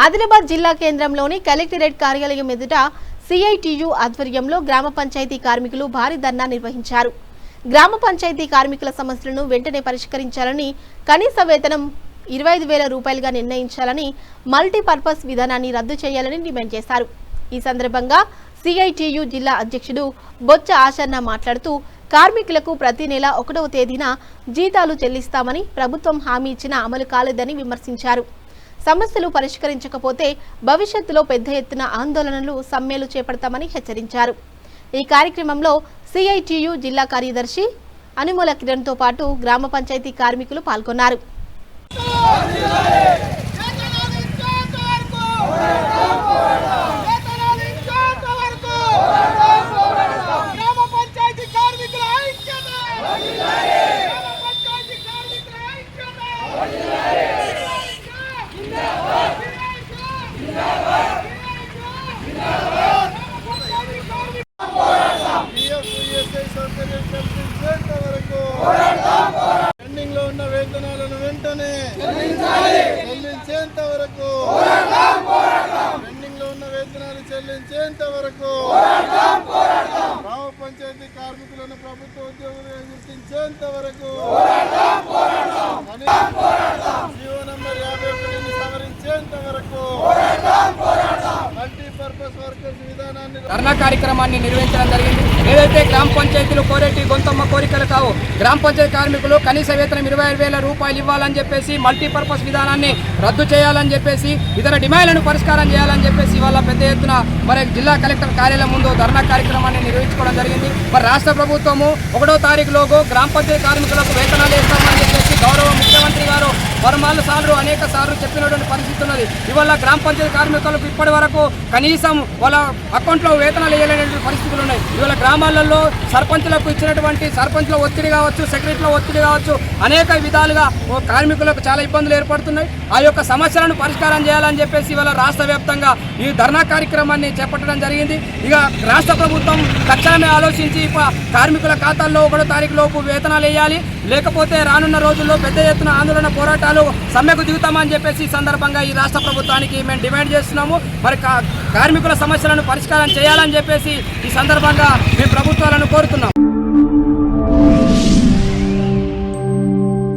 ఆదిలాబాద్ జిల్లా కేంద్రంలోని కలెక్టరేట్ కార్యాలయం ఎదుట సిఐటియు ఆధ్వర్యంలో గ్రామ పంచాయతీ కార్మికులు భారీ ధర్నా నిర్వహించారు. గ్రామ పంచాయతీ కార్మికుల సమస్యలను వెంటనే పరిష్కరించాలని, కనీస వేతనం 25,000 రూపాయలుగా నిర్ణయించాలని, మల్టీపర్పస్ విధానాన్ని రద్దు చేయాలని డిమాండ్ చేశారు. ఈ సందర్భంగా సిఐటియు జిల్లా అధ్యక్షుడు బొచ్చ ఆశన్న మాట్లాడుతూ కార్మికులకు ప్రతి నెల 1వ తేదీన జీతాలు చెల్లిస్తామని ప్రభుత్వం హామీ ఇచ్చినా అమలు కాలేదని విమర్శించారు. సమస్యలు పరిష్కరించకపోతే భవిష్యత్తులో పెద్ద ఎత్తున ఆందోళనలు, సమ్మెలు చేపడతామని హెచ్చరించారు. ఈ కార్యక్రమంలో సిఐటియు జిల్లా కార్యదర్శి అనుమూల కిరణ్తో పాటు గ్రామ పంచాయతీ కార్మికులు పాల్గొన్నారు. పెండింగ్ లో ఉన్న వేతనాలను వెంటనే చెల్లించేంత వరకు, పెండింగ్ లో ఉన్న వేతనాలు చెల్లించేంత వరకు, గ్రామ పంచాయతీ కార్మికులను ప్రభుత్వ ఉద్యోగులుగా గుర్తించేంత వరకు, జీవో నంబర్ 51ని సవరించేంత వరకు మల్టీపర్పస్ వర్కర్స్ విధానాన్ని ధర్నా కార్యక్రమాన్ని నిర్వహించడం జరిగింది. ఏదైతే గ్రామ పంచాయతీలు కోరేటి గొంతమ్మ కోరికలు కావు, గ్రామ పంచాయతీ కార్మికులు కనీస వేతనం 25,000 రూపాయలు ఇవ్వాలని చెప్పేసి, మల్టీపర్పస్ విధానాన్ని రద్దు చేయాలని చెప్పేసి, ఇతర డిమాండ్లను పరిష్కారం చేయాలని చెప్పేసి వాళ్ళ పెద్ద ఎత్తున మరి జిల్లా కలెక్టర్ కార్యాలయం ముందు ధర్నా కార్యక్రమాన్ని నిర్వహించుకోవడం జరిగింది. మరి రాష్ట్ర ప్రభుత్వము 1వ తారీఖులోగా గ్రామ పంచాయతీ కార్మికులకు వేతనాలు ఇస్తామని చెప్పేసి గౌరవ ముఖ్యమంత్రి గారు సార్లు అనేక సార్లు చెప్పినటువంటి పరిస్థితి ఉన్నది. ఇవాళ గ్రామ పంచాయతీ కార్మికులకు ఇప్పటి వరకు కనీసం వాళ్ళ అకౌంట్లో వేతనాలు వేయలేనటువంటి పరిస్థితులు ఉన్నాయి. ఇవాళ గ్రామాలలో సర్పంచులకు ఇచ్చినటువంటి సర్పంచ్ల ఒత్తిడి కావచ్చు, సెక్రటరీల ఒత్తిడి కావచ్చు, అనేక విధాలుగా కార్మికులకు చాలా ఇబ్బందులు ఏర్పడుతున్నాయి. ఆ యొక్క సమస్యలను పరిష్కారం చేయాలని చెప్పేసి ఇవాళ రాష్ట్ర వ్యాప్తంగా ఈ ధర్నా కార్యక్రమాన్ని చేపట్టడం జరిగింది. ఇక రాష్ట్ర ప్రభుత్వం తక్షణమే ఆలోచించి కార్మికుల ఖాతాల్లో 1వ తారీఖు లోపు వేతనాలు వేయాలి, లేకపోతే రానున్న రోజుల్లో పెద్ద ఎత్తున ఆందోళన పోరాటాలు, సమ్మెకు దిగుతామని చెప్పేసి ఈ సందర్భంగా ఈ రాష్ట్ర ప్రభుత్వానికి మేము డిమాండ్ చేస్తున్నాము. మరి కార్మికుల సమస్యలను పరిష్కారం చేయాలని చెప్పేసి ఈ సందర్భంగా మేము ప్రభుత్వాలను కోరుతున్నాం.